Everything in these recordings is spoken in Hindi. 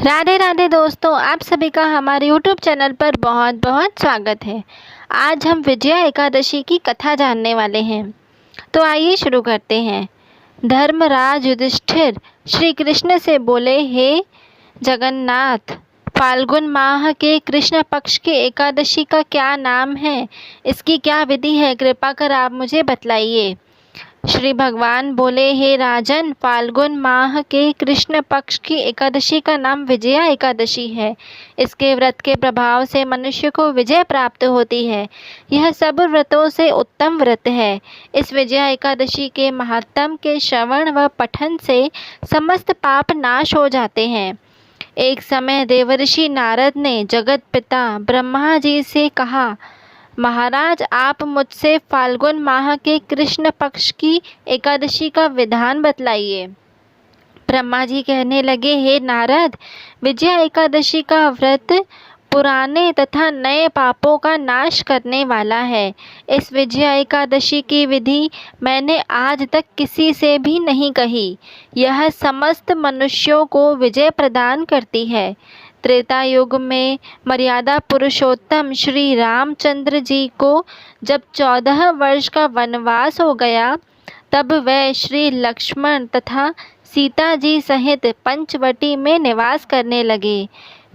राधे राधे दोस्तों, आप सभी का हमारे YouTube चैनल पर बहुत बहुत स्वागत है। आज हम विजया एकादशी की कथा जानने वाले हैं। तो आइए शुरू करते हैं। धर्मराज युधिष्ठिर श्री कृष्ण से बोले, हे जगन्नाथ, फाल्गुन माह के कृष्ण पक्ष की एकादशी का क्या नाम है? इसकी क्या विधि है? कृपा कर आप मुझे बतलाइए। श्री भगवान बोले, हे राजन, फाल्गुन माह के कृष्ण पक्ष की एकादशी का नाम विजया एकादशी है। इसके व्रत के प्रभाव से मनुष्य को विजय प्राप्त होती है। यह सब व्रतों से उत्तम व्रत है। इस विजया एकादशी के महात्म के श्रवण व पठन से समस्त पाप नाश हो जाते हैं। एक समय देवर्षि नारद ने जगत पिता ब्रह्मा जी से कहा, महाराज, आप मुझसे फाल्गुन माह के कृष्ण पक्ष की एकादशी का विधान बतलाइए। ब्रह्मा जी कहने लगे, हे नारद, विजया एकादशी का व्रत पुराने तथा नए पापों का नाश करने वाला है। इस विजया एकादशी की विधि मैंने आज तक किसी से भी नहीं कही। यह समस्त मनुष्यों को विजय प्रदान करती है। त्रेता युग में मर्यादा पुरुषोत्तम श्री रामचंद्र जी को जब 14 वर्ष का वनवास हो गया, तब वह श्री लक्ष्मण तथा सीता जी सहित पंचवटी में निवास करने लगे।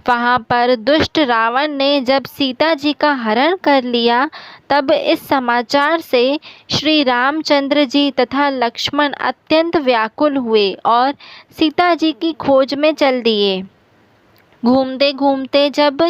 वहाँ पर दुष्ट रावण ने जब सीता जी का हरण कर लिया, तब इस समाचार से श्री रामचंद्र जी तथा लक्ष्मण अत्यंत व्याकुल हुए और सीता जी की खोज में चल दिए। घूमते घूमते जब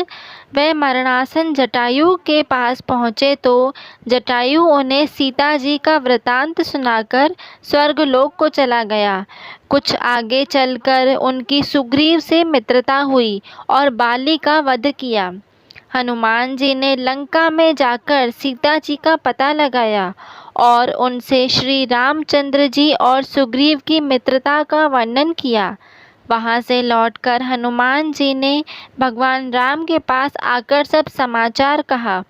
वह मरणासन जटायु के पास पहुँचे, तो जटायु उन्हें सीता जी का वृतांत सुनाकर स्वर्गलोक को चला गया। कुछ आगे चलकर उनकी सुग्रीव से मित्रता हुई और बाली का वध किया। हनुमान जी ने लंका में जाकर सीता जी का पता लगाया और उनसे श्री रामचंद्र जी और सुग्रीव की मित्रता का वर्णन किया। वहाँ से लौटकर हनुमान जी ने भगवान राम के पास आकर सब समाचार कहा।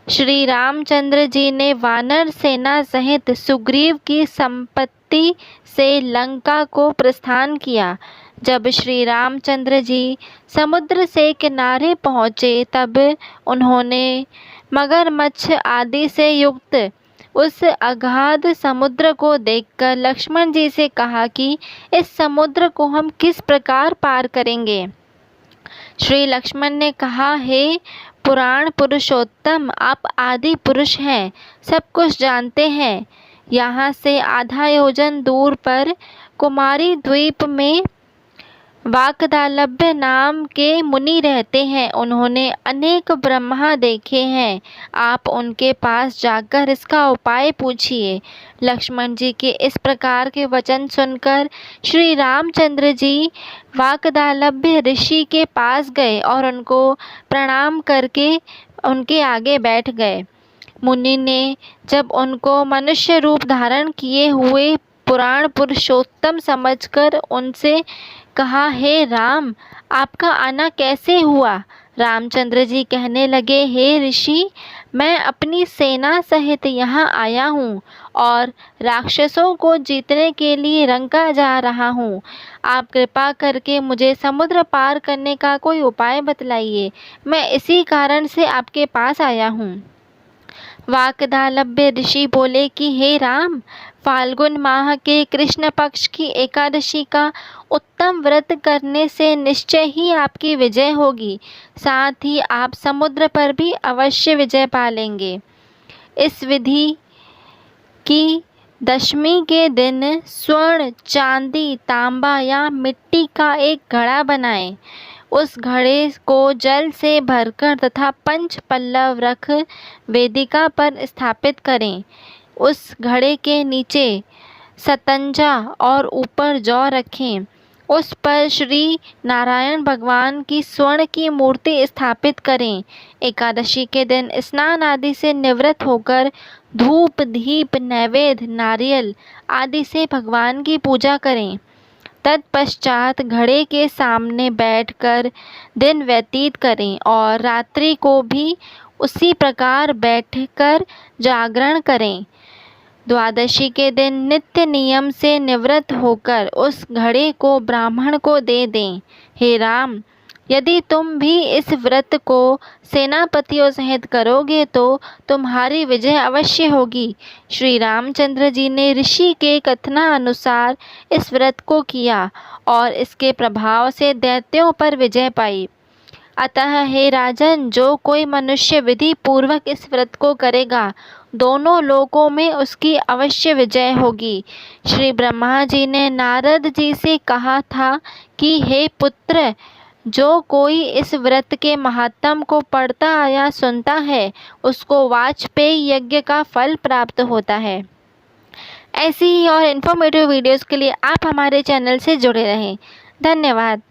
श्री रामचंद्र जी ने वानर सेना सहित सुग्रीव की संपत्ति से लंका को प्रस्थान किया। जब श्री रामचंद्र जी समुद्र से किनारे पहुँचे, तब उन्होंने मगरमच्छ आदि से युक्त उस अगाध समुद्र को देखकर लक्ष्मण जी से कहा कि इस समुद्र को हम किस प्रकार पार करेंगे। श्री लक्ष्मण ने कहा, हे पुराण पुरुषोत्तम, आप आदि पुरुष हैं, सब कुछ जानते हैं। यहाँ से आधा योजन दूर पर कुमारी द्वीप में वाकदालभ्य नाम के मुनि रहते हैं। उन्होंने अनेक ब्रह्मा देखे हैं। आप उनके पास जाकर इसका उपाय पूछिए। लक्ष्मण जी के इस प्रकार के वचन सुनकर श्री रामचंद्र जी वाकदालभ्य ऋषि के पास गए और उनको प्रणाम करके उनके आगे बैठ गए। मुनि ने जब उनको मनुष्य रूप धारण किए हुए पुराण पुरुषोत्तम समझकर उनसे कहा, हे राम, आपका आना कैसे हुआ? रामचंद्र जी कहने लगे, हे ऋषि, मैं अपनी सेना सहित यहाँ आया हूँ और राक्षसों को जीतने के लिए लंका जा रहा हूँ। आप कृपा करके मुझे समुद्र पार करने का कोई उपाय बतलाइए। मैं इसी कारण से आपके पास आया हूँ। वाकदालभ्य ऋषि बोले कि हे राम, फाल्गुन माह के कृष्ण पक्ष की एकादशी का उत्तम व्रत करने से निश्चय ही आपकी विजय होगी। साथ ही आप समुद्र पर भी अवश्य विजय पालेंगे। इस विधि की दशमी के दिन स्वर्ण, चांदी, तांबा या मिट्टी का एक घड़ा बनाएं। उस घड़े को जल से भरकर तथा पंच पल्लव रख वेदिका पर स्थापित करें। उस घड़े के नीचे सतंजा और ऊपर जौ रखें। उस पर श्री नारायण भगवान की स्वर्ण की मूर्ति स्थापित करें। एकादशी के दिन स्नान आदि से निवृत्त होकर धूप, दीप, नैवेद्य, नारियल आदि से भगवान की पूजा करें। तत्पश्चात घड़े के सामने बैठकर दिन व्यतीत करें और रात्रि को भी उसी प्रकार बैठकर जागरण करें। द्वादशी के दिन नित्य नियम से निवृत्त होकर उस घड़े को ब्राह्मण को दे दें। हे राम, यदि तुम भी इस व्रत को सेनापतियों सहित करोगे तो तुम्हारी विजय अवश्य होगी। श्री रामचंद्र जी ने ऋषि के कथनानुसार इस व्रत को किया और इसके प्रभाव से दैत्यों पर विजय पाई। अतः हे राजन, जो कोई मनुष्य विधि पूर्वक इस व्रत को करेगा, दोनों लोकों में उसकी अवश्य विजय होगी। श्री ब्रह्मा जी ने नारद जी से कहा था कि हे पुत्र, जो कोई इस व्रत के महात्म को पढ़ता या सुनता है, उसको वाजपेयी यज्ञ का फल प्राप्त होता है। ऐसी ही और इन्फॉर्मेटिव वीडियोस के लिए आप हमारे चैनल से जुड़े रहें। धन्यवाद।